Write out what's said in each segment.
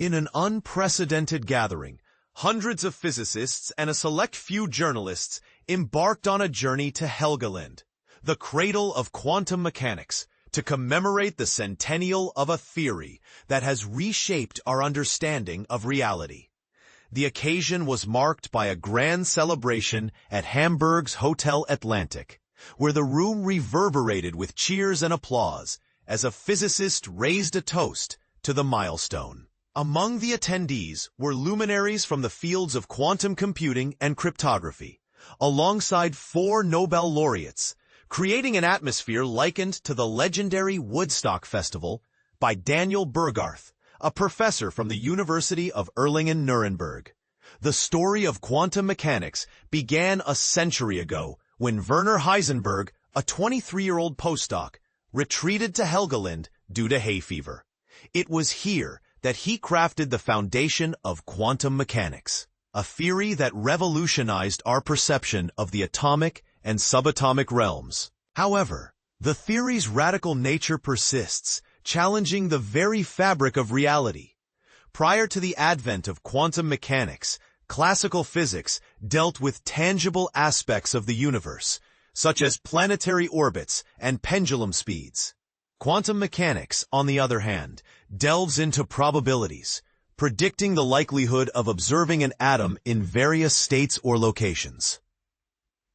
In an unprecedented gathering, hundreds of physicists and a select few journalists embarked on a journey to Helgoland, the cradle of quantum mechanics, to commemorate the centennial of a theory that has reshaped our understanding of reality. The occasion was marked by a grand celebration at Hamburg's Hotel Atlantic, where the room reverberated with cheers and applause as a physicist raised a toast to the milestone. Among the attendees were luminaries from the fields of quantum computing and cryptography, alongside 4 Nobel laureates, creating an atmosphere likened to the legendary Woodstock Festival by Daniel Burgarth, a professor from the University of Erlangen-Nuremberg. The story of quantum mechanics began a century ago when Werner Heisenberg, a 23-year-old postdoc, retreated to Helgoland due to hay fever. It was here that he crafted the foundation of quantum mechanics, a theory that revolutionized our perception of the atomic and subatomic realms. However, the theory's radical nature persists, challenging the very fabric of reality. Prior to the advent of quantum mechanics, classical physics dealt with tangible aspects of the universe, such as planetary orbits and pendulum speeds. Quantum mechanics, on the other hand, delves into probabilities, predicting the likelihood of observing an atom in various states or locations.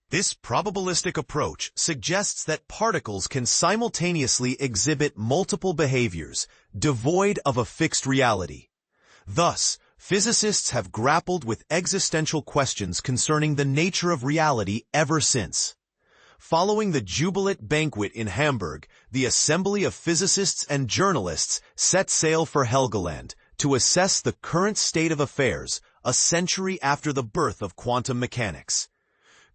This probabilistic approach suggests that particles can simultaneously exhibit multiple behaviors, devoid of a fixed reality. Thus, physicists have grappled with existential questions concerning the nature of reality ever since. Following the Jubilant banquet in Hamburg, the assembly of physicists and journalists set sail for Helgoland to assess the current state of affairs a century after the birth of quantum mechanics.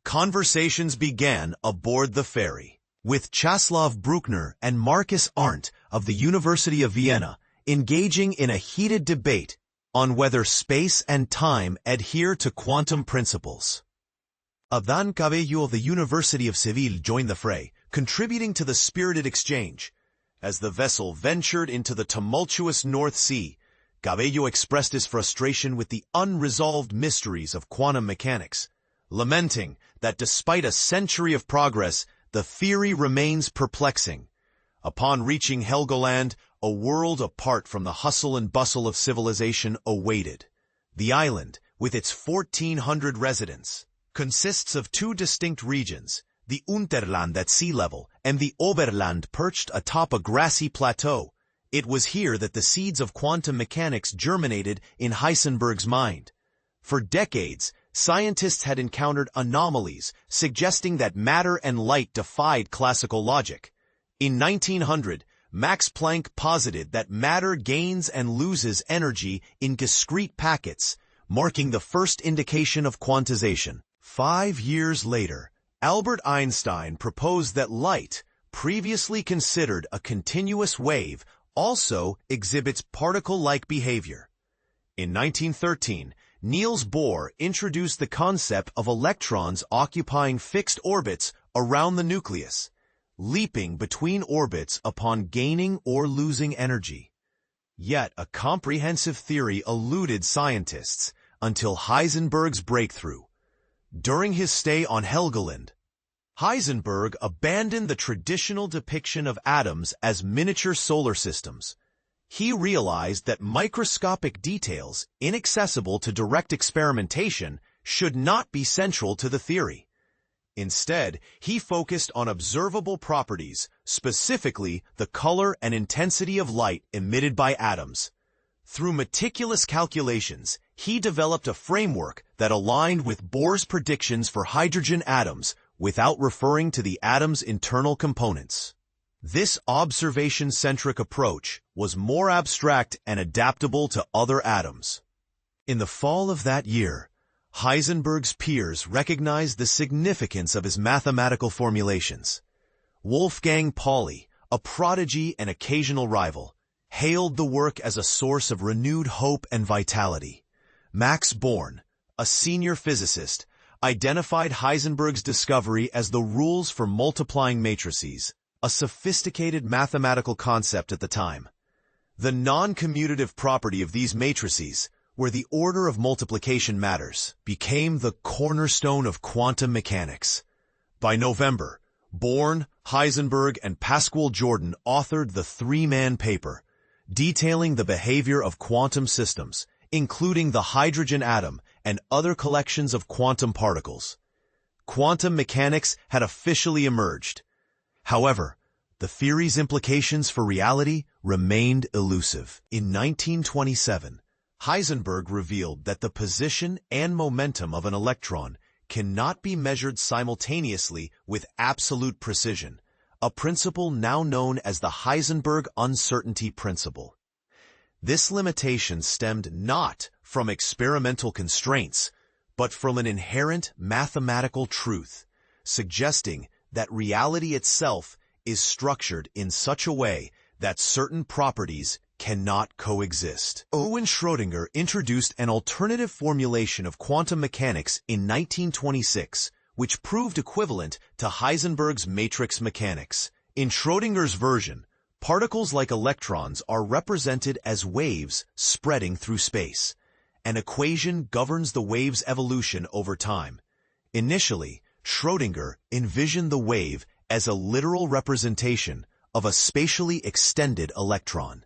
Conversations began aboard the ferry, with Czaslaw Bruckner and Marcus Arndt of the University of Vienna engaging in a heated debate on whether space and time adhere to quantum principles. Adán Cabello of the University of Seville joined the fray, contributing to the spirited exchange. As the vessel ventured into the tumultuous North Sea, Cabello expressed his frustration with the unresolved mysteries of quantum mechanics, lamenting that despite a century of progress, the theory remains perplexing. Upon reaching Helgoland, a world apart from the hustle and bustle of civilization awaited. The island, with its 1,400 residents, consists of 2 distinct regions, the Unterland at sea level and the Oberland perched atop a grassy plateau. It was here that the seeds of quantum mechanics germinated in Heisenberg's mind. For decades, scientists had encountered anomalies suggesting that matter and light defied classical logic. In 1900, Max Planck posited that matter gains and loses energy in discrete packets, marking the first indication of quantization. 5 years later, Albert Einstein proposed that light, previously considered a continuous wave, also exhibits particle-like behavior. In 1913, Niels Bohr introduced the concept of electrons occupying fixed orbits around the nucleus, leaping between orbits upon gaining or losing energy. Yet a comprehensive theory eluded scientists until Heisenberg's breakthrough. During his stay on Helgoland, Heisenberg abandoned the traditional depiction of atoms as miniature solar systems. He realized that microscopic details, inaccessible to direct experimentation, should not be central to the theory. Instead, he focused on observable properties, specifically the color and intensity of light emitted by atoms. Through meticulous calculations, he developed a framework that aligned with Bohr's predictions for hydrogen atoms without referring to the atom's internal components. This observation-centric approach was more abstract and adaptable to other atoms. In the fall of that year, Heisenberg's peers recognized the significance of his mathematical formulations. Wolfgang Pauli, a prodigy and occasional rival, hailed the work as a source of renewed hope and vitality. Max Born, a senior physicist, identified Heisenberg's discovery as the rules for multiplying matrices, a sophisticated mathematical concept at the time. The non-commutative property of these matrices, where the order of multiplication matters, became the cornerstone of quantum mechanics. By November, Born, Heisenberg, and Pascual Jordan authored the three-man paper, detailing the behavior of quantum systems, including the hydrogen atom and other collections of quantum particles. Quantum mechanics had officially emerged. However, the theory's implications for reality remained elusive. In 1927, Heisenberg revealed that the position and momentum of an electron cannot be measured simultaneously with absolute precision, a principle now known as the Heisenberg uncertainty principle. This limitation stemmed not from experimental constraints, but from an inherent mathematical truth, suggesting that reality itself is structured in such a way that certain properties cannot coexist. Erwin Schrödinger introduced an alternative formulation of quantum mechanics in 1926, which proved equivalent to Heisenberg's matrix mechanics. In Schrödinger's version, particles like electrons are represented as waves spreading through space. An equation governs the wave's evolution over time. Initially, Schrödinger envisioned the wave as a literal representation of a spatially extended electron.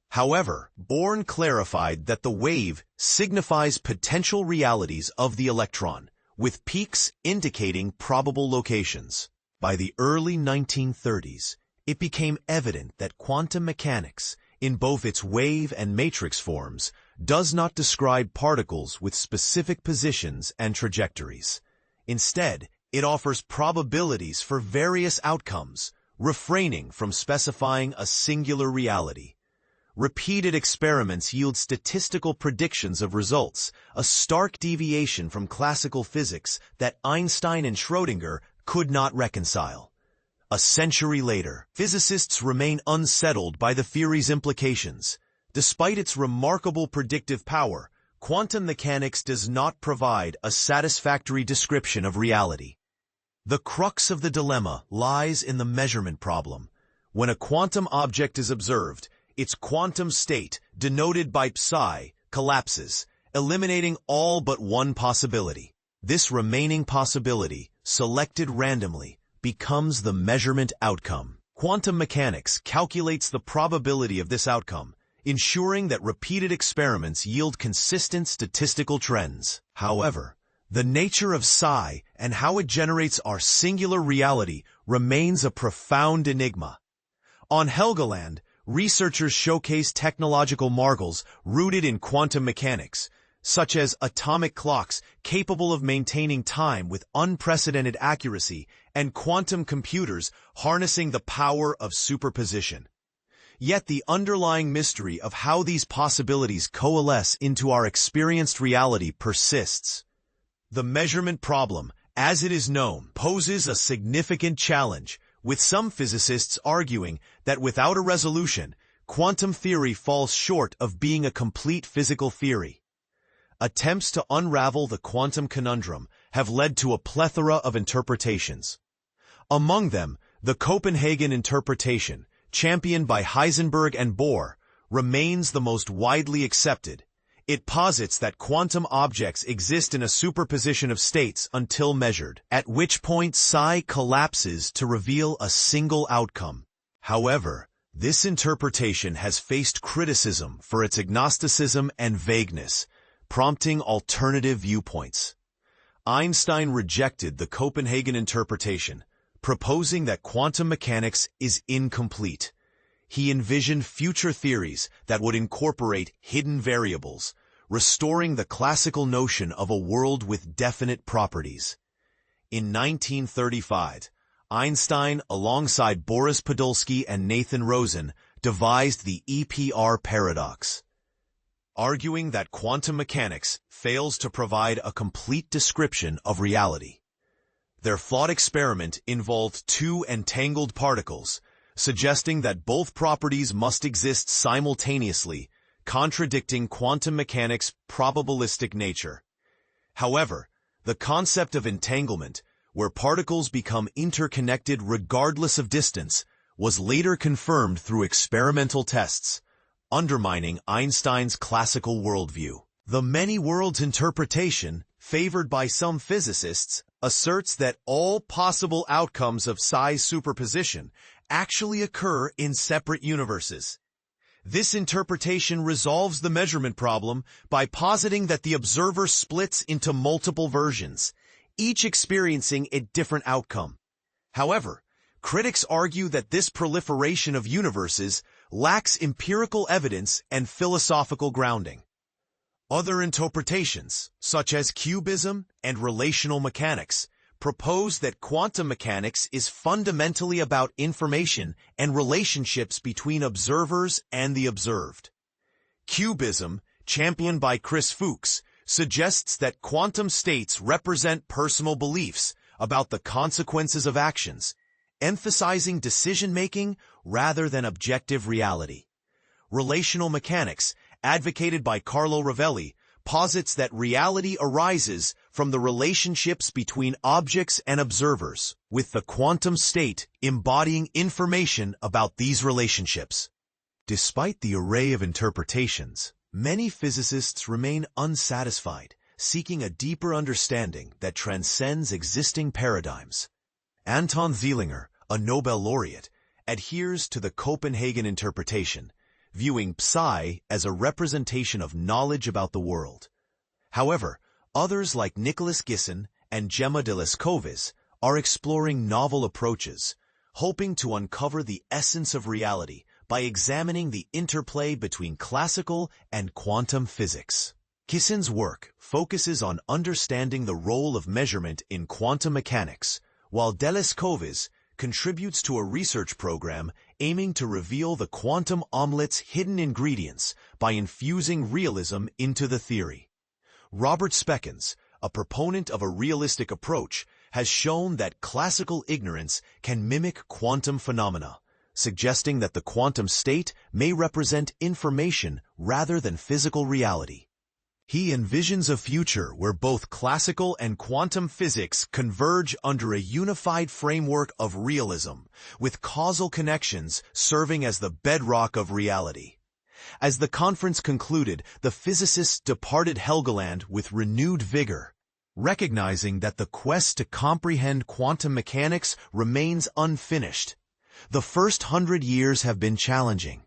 However, Born clarified that the wave signifies potential realities of the electron, with peaks indicating probable locations. By the early 1930s, it became evident that quantum mechanics, in both its wave and matrix forms, does not describe particles with specific positions and trajectories. Instead, it offers probabilities for various outcomes, refraining from specifying a singular reality. Repeated experiments yield statistical predictions of results, a stark deviation from classical physics that Einstein and Schrödinger could not reconcile. A century later, physicists remain unsettled by the theory's implications. Despite its remarkable predictive power, quantum mechanics does not provide a satisfactory description of reality. The crux of the dilemma lies in the measurement problem. When a quantum object is observed, its quantum state, denoted by psi, collapses, eliminating all but one possibility. This remaining possibility, selected randomly, becomes the measurement outcome. Quantum mechanics calculates the probability of this outcome, ensuring that repeated experiments yield consistent statistical trends. However, the nature of psi and how it generates our singular reality remains a profound enigma. On Helgoland, researchers showcase technological marvels rooted in quantum mechanics, such as atomic clocks capable of maintaining time with unprecedented accuracy and quantum computers harnessing the power of superposition. Yet the underlying mystery of how these possibilities coalesce into our experienced reality persists. The measurement problem, as it is known, poses a significant challenge, with some physicists arguing that without a resolution, quantum theory falls short of being a complete physical theory. Attempts to unravel the quantum conundrum have led to a plethora of interpretations. Among them, the Copenhagen interpretation, championed by Heisenberg and Bohr, remains the most widely accepted. It posits that quantum objects exist in a superposition of states until measured, at which point psi collapses to reveal a single outcome. However, this interpretation has faced criticism for its agnosticism and vagueness, prompting alternative viewpoints. Einstein rejected the Copenhagen interpretation, proposing that quantum mechanics is incomplete. He envisioned future theories that would incorporate hidden variables, restoring the classical notion of a world with definite properties. In 1935, Einstein, alongside Boris Podolsky and Nathan Rosen, devised the EPR paradox, arguing that quantum mechanics fails to provide a complete description of reality. Their flawed experiment involved two entangled particles, suggesting that both properties must exist simultaneously, contradicting quantum mechanics' probabilistic nature. However, the concept of entanglement, where particles become interconnected regardless of distance, was later confirmed through experimental tests, undermining Einstein's classical worldview. The many-worlds interpretation, favored by some physicists, asserts that all possible outcomes of size superposition actually occur in separate universes. This interpretation resolves the measurement problem by positing that the observer splits into multiple versions, each experiencing a different outcome. However, critics argue that this proliferation of universes lacks empirical evidence and philosophical grounding. Other interpretations, such as QBism and relational mechanics, propose that quantum mechanics is fundamentally about information and relationships between observers and the observed. QBism, championed by Chris Fuchs, suggests that quantum states represent personal beliefs about the consequences of actions, emphasizing decision-making rather than objective reality. Relational mechanics, advocated by Carlo Rovelli, posits that reality arises from the relationships between objects and observers, with the quantum state embodying information about these relationships. Despite the array of interpretations, many physicists remain unsatisfied, seeking a deeper understanding that transcends existing paradigms. Anton Zeilinger, a Nobel laureate, adheres to the Copenhagen interpretation, viewing psi as a representation of knowledge about the world. However, others like Nicholas Gisin and Gemma de Lescovis are exploring novel approaches, hoping to uncover the essence of reality by examining the interplay between classical and quantum physics. Gisin's work focuses on understanding the role of measurement in quantum mechanics, while de Lescovis contributes to a research program aiming to reveal the quantum omelet's hidden ingredients by infusing realism into the theory. Robert Speckens, a proponent of a realistic approach, has shown that classical ignorance can mimic quantum phenomena, suggesting that the quantum state may represent information rather than physical reality. He envisions a future where both classical and quantum physics converge under a unified framework of realism, with causal connections serving as the bedrock of reality. As the conference concluded, the physicists departed Helgoland with renewed vigor, recognizing that the quest to comprehend quantum mechanics remains unfinished. The first 100 years have been challenging,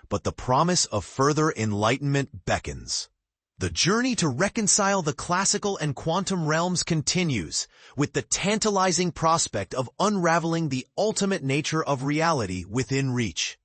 but the promise of further enlightenment beckons. The journey to reconcile the classical and quantum realms continues, with the tantalizing prospect of unraveling the ultimate nature of reality within reach.